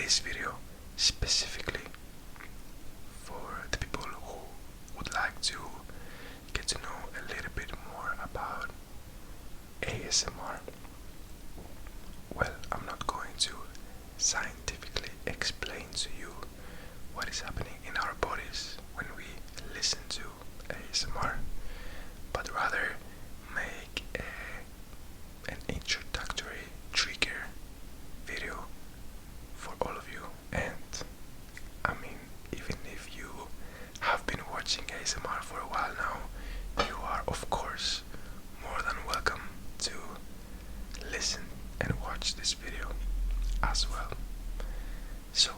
this video specifically for the people who would like to get to know a little bit more about ASMR. Well, I'm not going to scientifically explain to you what is happening in our bodies when we listen to ASMR, but rather make an introductory trigger video for all of you. And I mean, even if you have been watching ASMR for a while now, you are of course more than welcome to listen and watch this video as well. So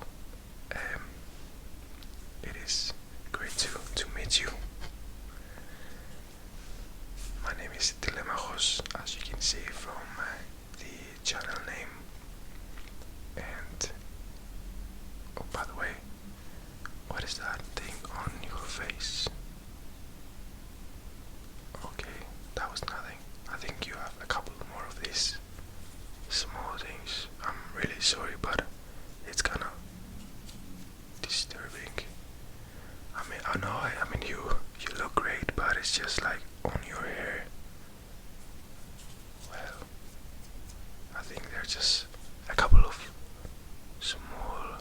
it is great to meet you. My name is Dilemajos, as you can see from the channel name. And oh, by the way, what is that thing on your face? Okay, that was nothing. I think you have a couple more of these small things. I'm really sorry, but it's kinda disturbing. I mean you look great, but it's just like on your hair. Well, I think they're just a couple of small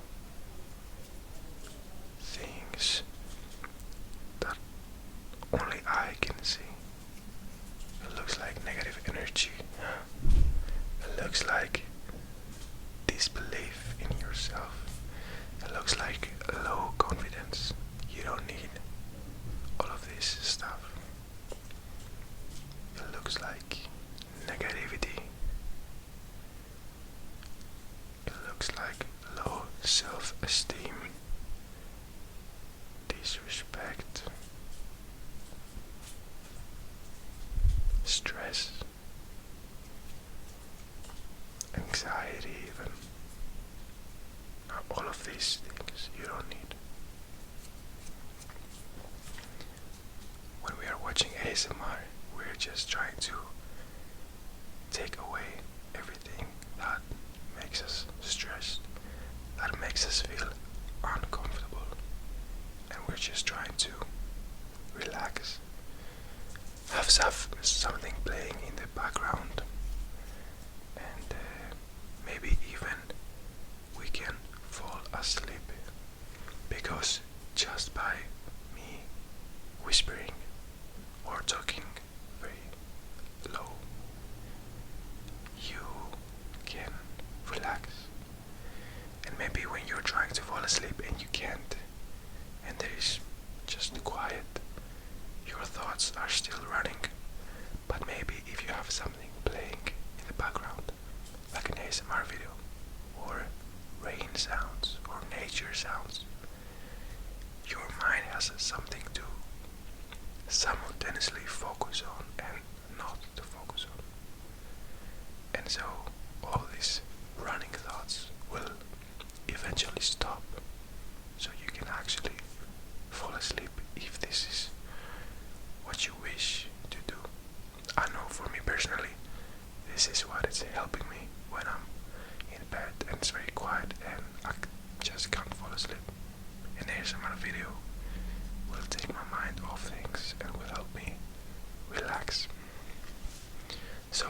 things that only I can see. It looks like negative energy. It looks like disbelief in yourself. It looks like low confidence. You don't need all of this stuff. It looks like negativity. It looks like low self-esteem, disrespect, stress, anxiety even. Now, all of these things you don't need. When we are watching ASMR, we're just trying to take away everything that makes us stressed, that makes us feel uncomfortable, and we're just trying to relax, have something playing in the background, and maybe even we can fall asleep, because just by me whispering or talking very low, you can relax. And maybe when you're trying to fall asleep and you can't, and there is just quiet, your thoughts are still running. But maybe if you have something playing in the background, like an ASMR video, or rain sounds, or nature sounds, your mind has something to simultaneously focus on and not to focus on. And so all these running thoughts will eventually stop, so you can actually fall asleep if this is what you wish to do. I know for me personally, this is what is helping me when I'm in bed and it's very quiet and I just can't fall asleep. An ASMR video will take my mind off things and will help me relax. So,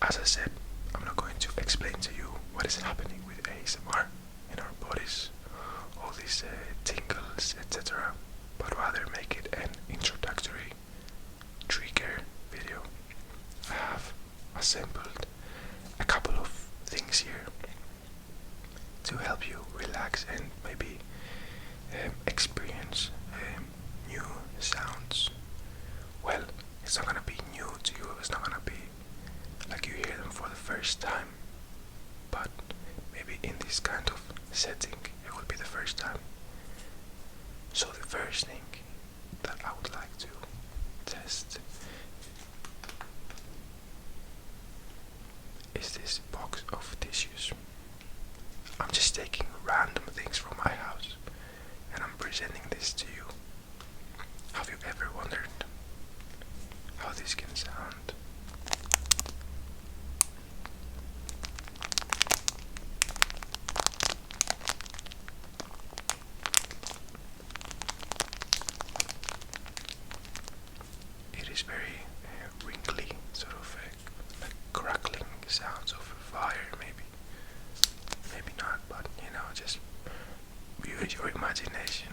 as I said, I'm not going to explain to you what is happening with ASMR in our bodies, all these tingles, etc., but rather make it an introductory trigger video. I have assembled a couple of things here to help you relax and maybe experience new sounds. Well, it's not gonna be new to you, it's not gonna be like you hear them for the first time, but maybe in this kind of setting it will be the first time. So the first thing that I would like to test is this box of tissues. I'm just taking random things from my house and I'm presenting this to you. Have you ever wondered how this can sound? use your imagination.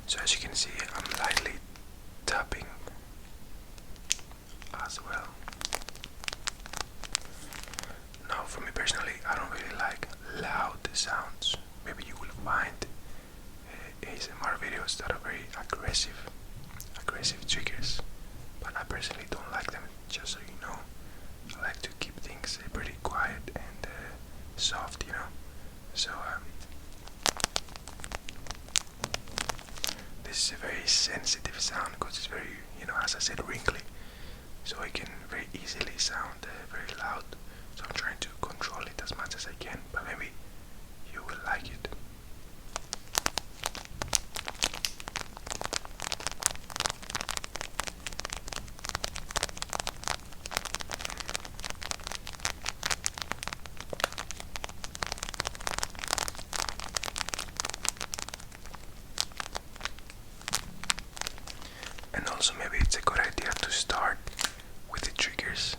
So as you can see, I'm lightly tapping as well. Now for me personally, I don't really like loud sounds. Maybe you will find ASMR videos that are very aggressive triggers, but I personally don't like them, just so you know. I like to keep things pretty quiet and soft, you know. So this is a very sensitive sound because it's very, you know, as I said, wrinkly, so it can very easily sound very loud. So I'm trying to control it as much as I can, but maybe you will like it. And also maybe it's a good idea to start with the triggers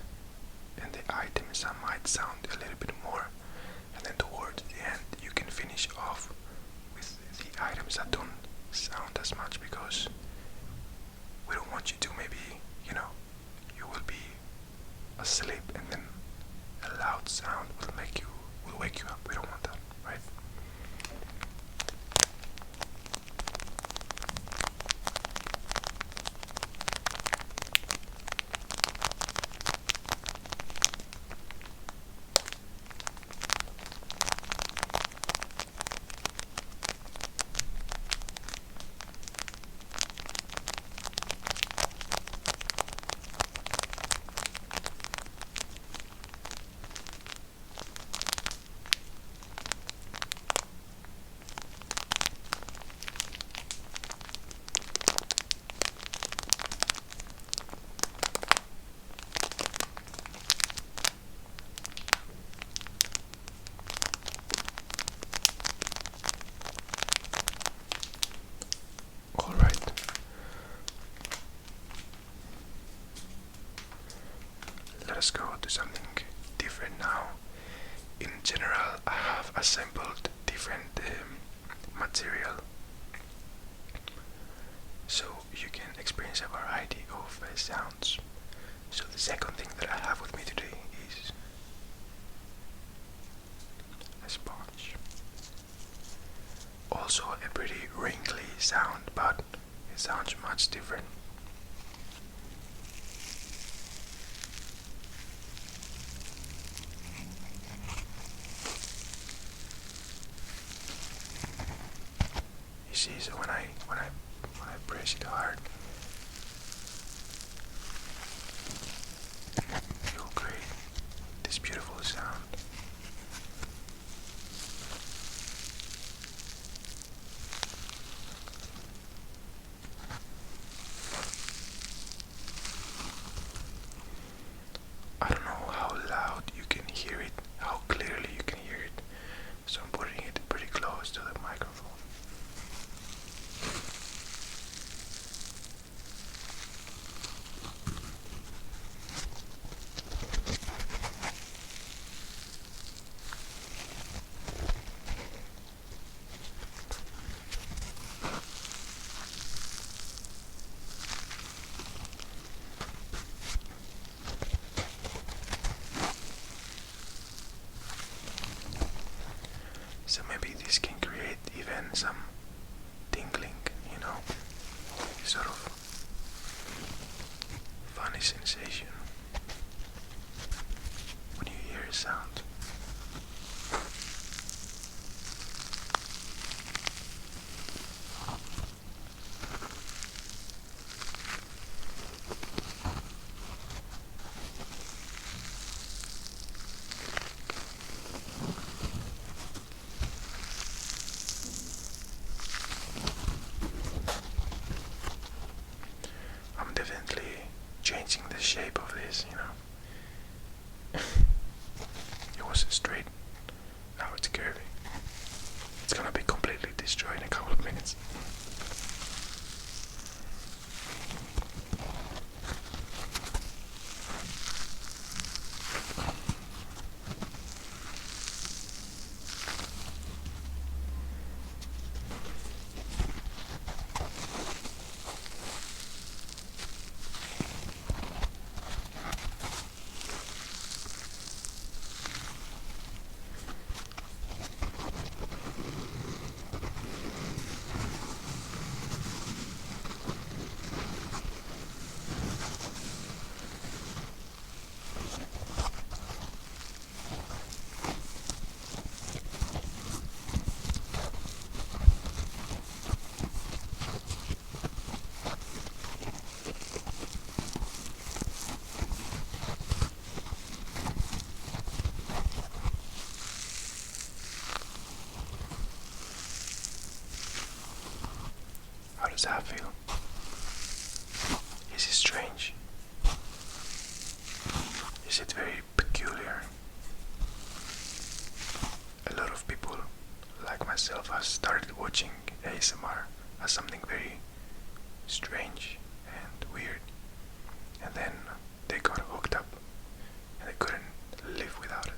and the items that might sound a little bit more, and then towards the end you can finish off with the items that don't sound as much, because we don't want you to maybe, you know, you will be asleep and then a loud sound will wake you up. We don't want that, right? Alright. Let us go to something different now. In general, I have assembled different material, so you can experience a variety of sounds. So the second thing that I have with me today is a sponge. Also a pretty wrinkly sound, but it sounds much different. You see, so when I press it hard, it will create this beautiful sound. I don't know how loud you can hear it, how clearly you can hear it, so I'm putting it pretty close to the microphone. So maybe this can create even some tingling, you know, sort of funny sensation when you hear a sound. I'm definitely changing the shape of this, you know. It was straight, now it's curvy. It's gonna be completely destroyed in a couple of minutes. How does that feel? Is it strange? Is it very peculiar? A lot of people, like myself, have started watching ASMR as something very strange and weird, and then they got hooked up and they couldn't live without it.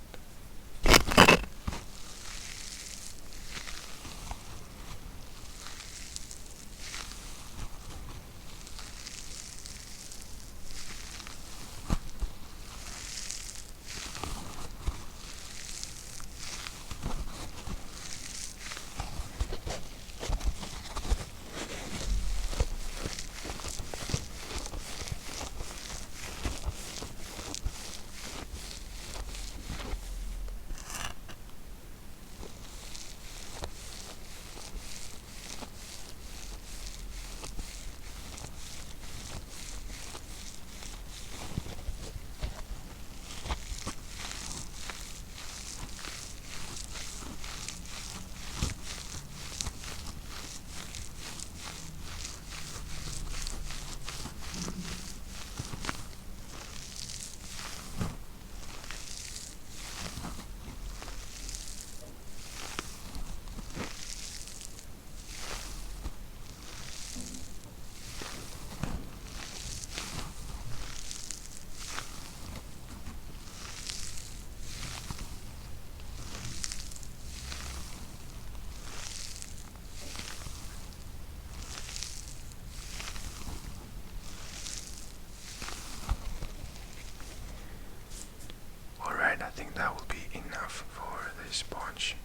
Alright, I think that will be enough for this sponge.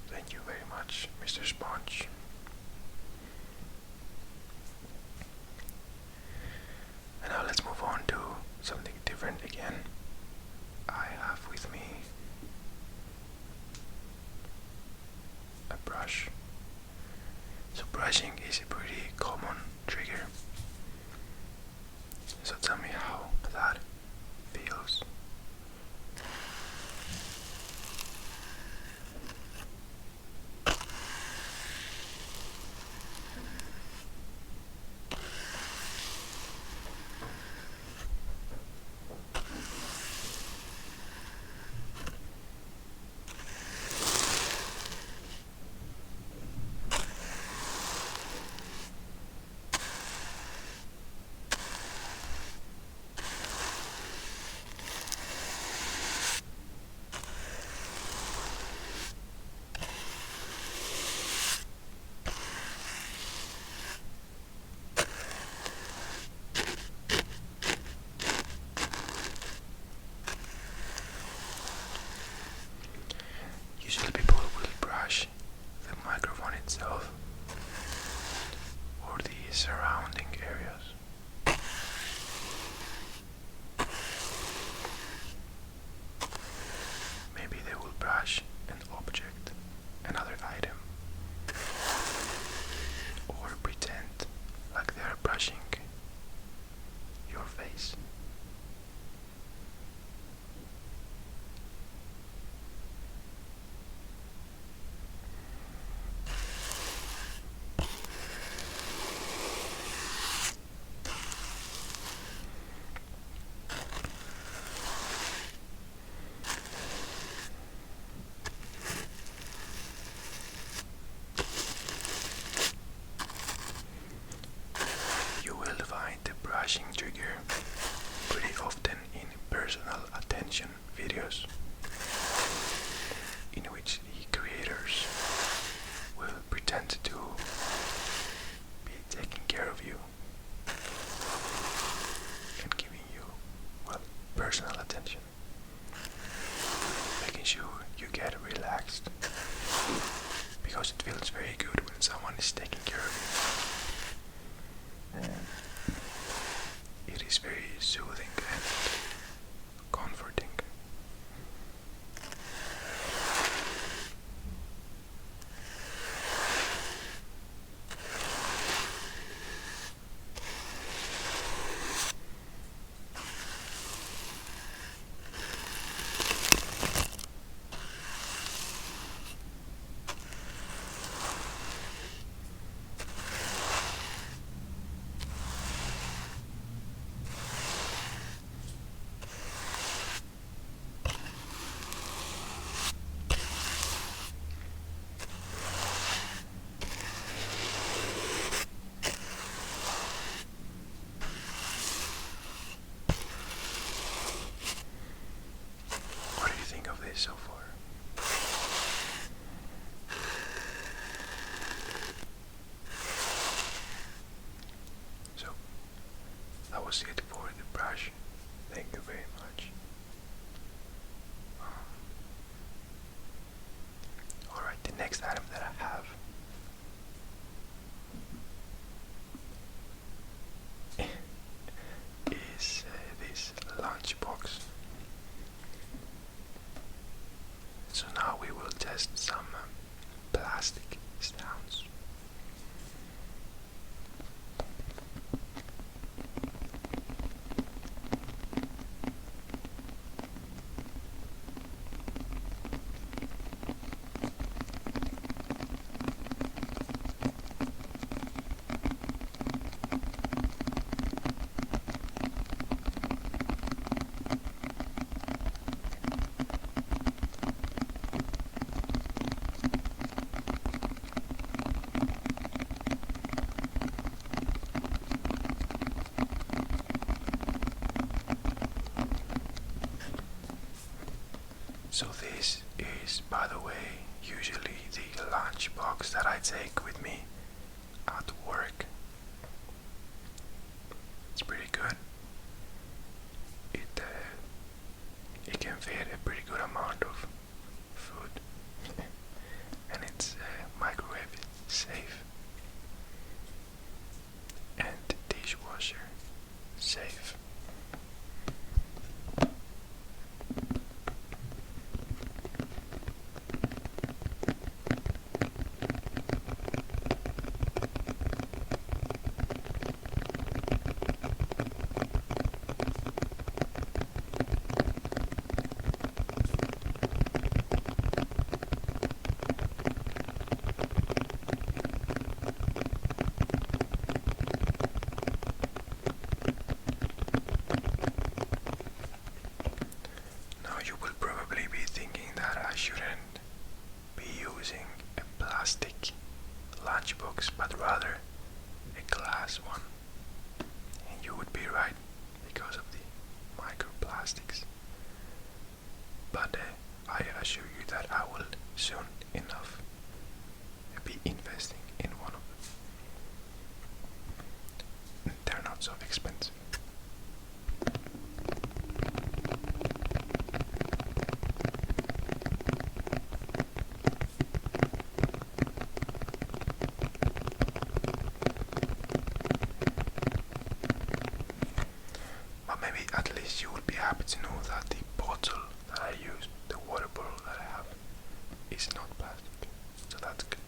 Thank you very much, Mr. Sponge. And now let's move on to something different again. I have with me a brush. So brushing is a pretty common trigger. So tell me how that feels. because it feels very good when someone is taking care of you. It is very soothing and comforting. What do you think of this so far? So, that was it for the brush. Thank you very much. Alright, the next item that I have is this lunchbox. So now we will test some plastic sounds. So this is, by the way, usually the lunch box that I take with me at work. It's pretty good. It can fit a pretty good amount of food, and it's microwave safe and dishwasher safe. You will probably be thinking that I shouldn't be using a plastic lunchbox, but rather a glass one. And you would be right because of the microplastics. But I assure you that I will soon enough be investing in one of them. They're not so expensive. At least you will be happy to know that the bottle that I use, the water bottle that I have, is not plastic. So that's good.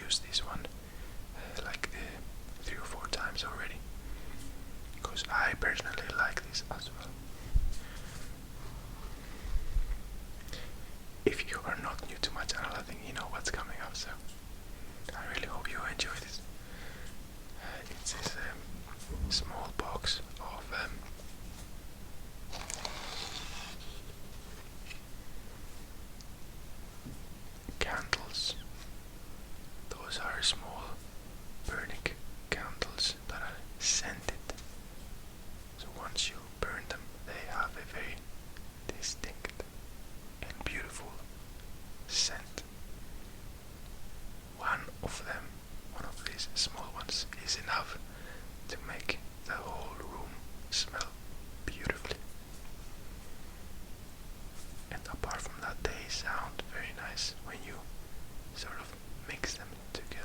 used this one like 3 or 4 times already, because I personally like this as well. If you are not new to my channel, I think you know what's coming up, so I really hope you enjoy this. It's this small box of candles. Those are small burning candles that are scented. So once you burn them, they have a very distinct and beautiful scent. One of these small ones, is enough to make the whole room smell beautifully. And apart from that, they sound very nice when you sort of mix them together.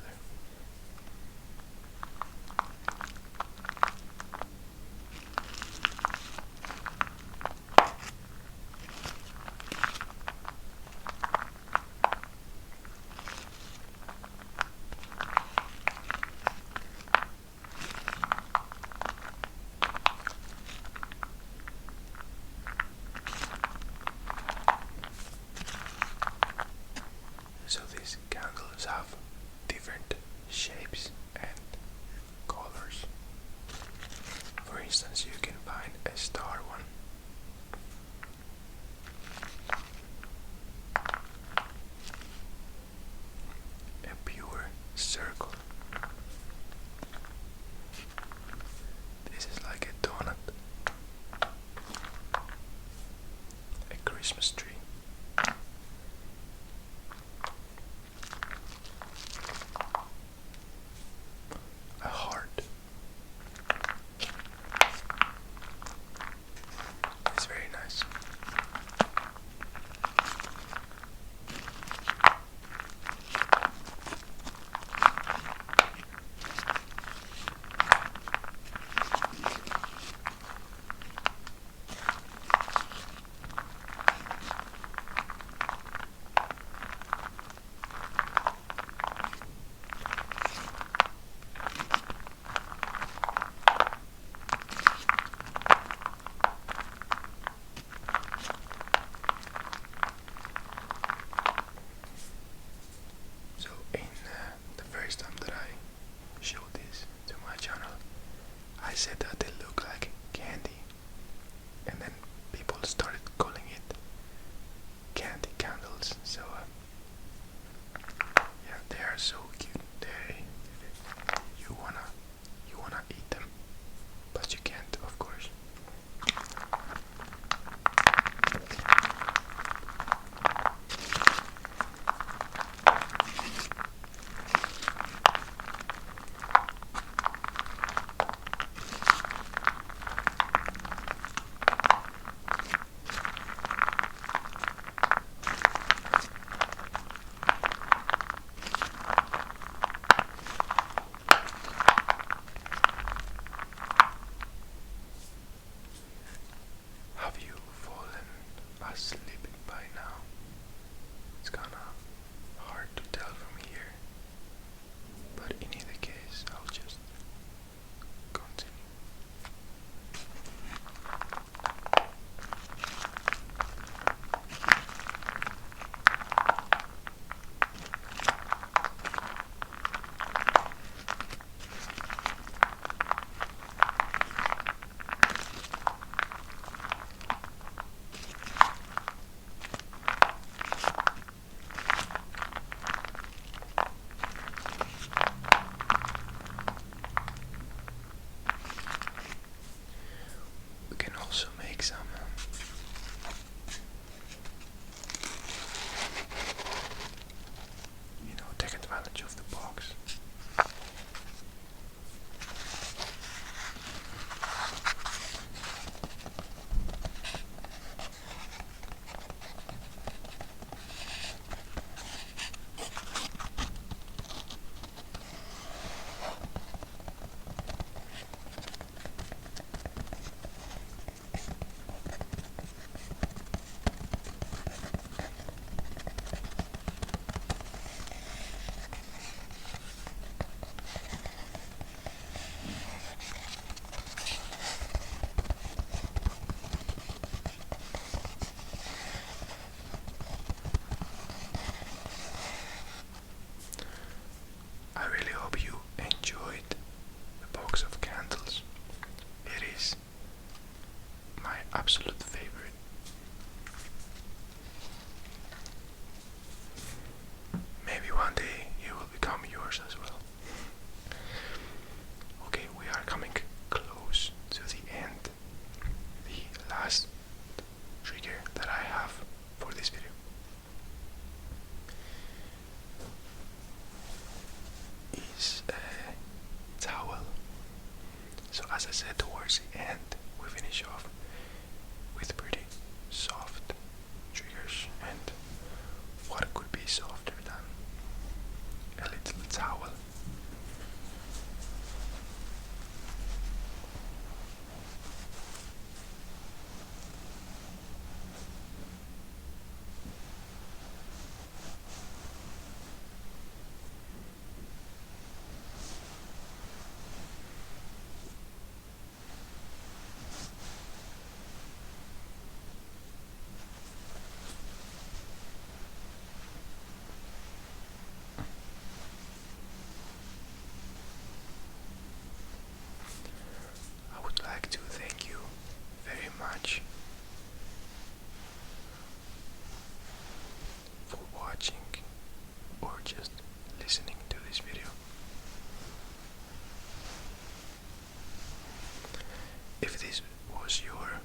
is a towel. So as I said towards the end, we finish off with pretty soft triggers, and what could be softer than a little towel? I would like to thank you very much for watching or just listening to this video. If this was your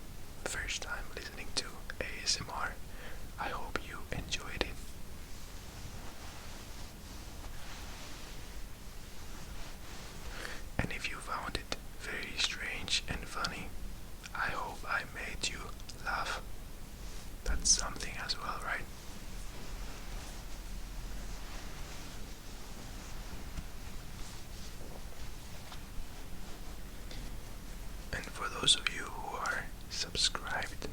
first time listening to ASMR, I hope you enjoyed it. And if you found it very strange and funny, I hope I made you laugh. That's something as well, right? And for those of you who are subscribed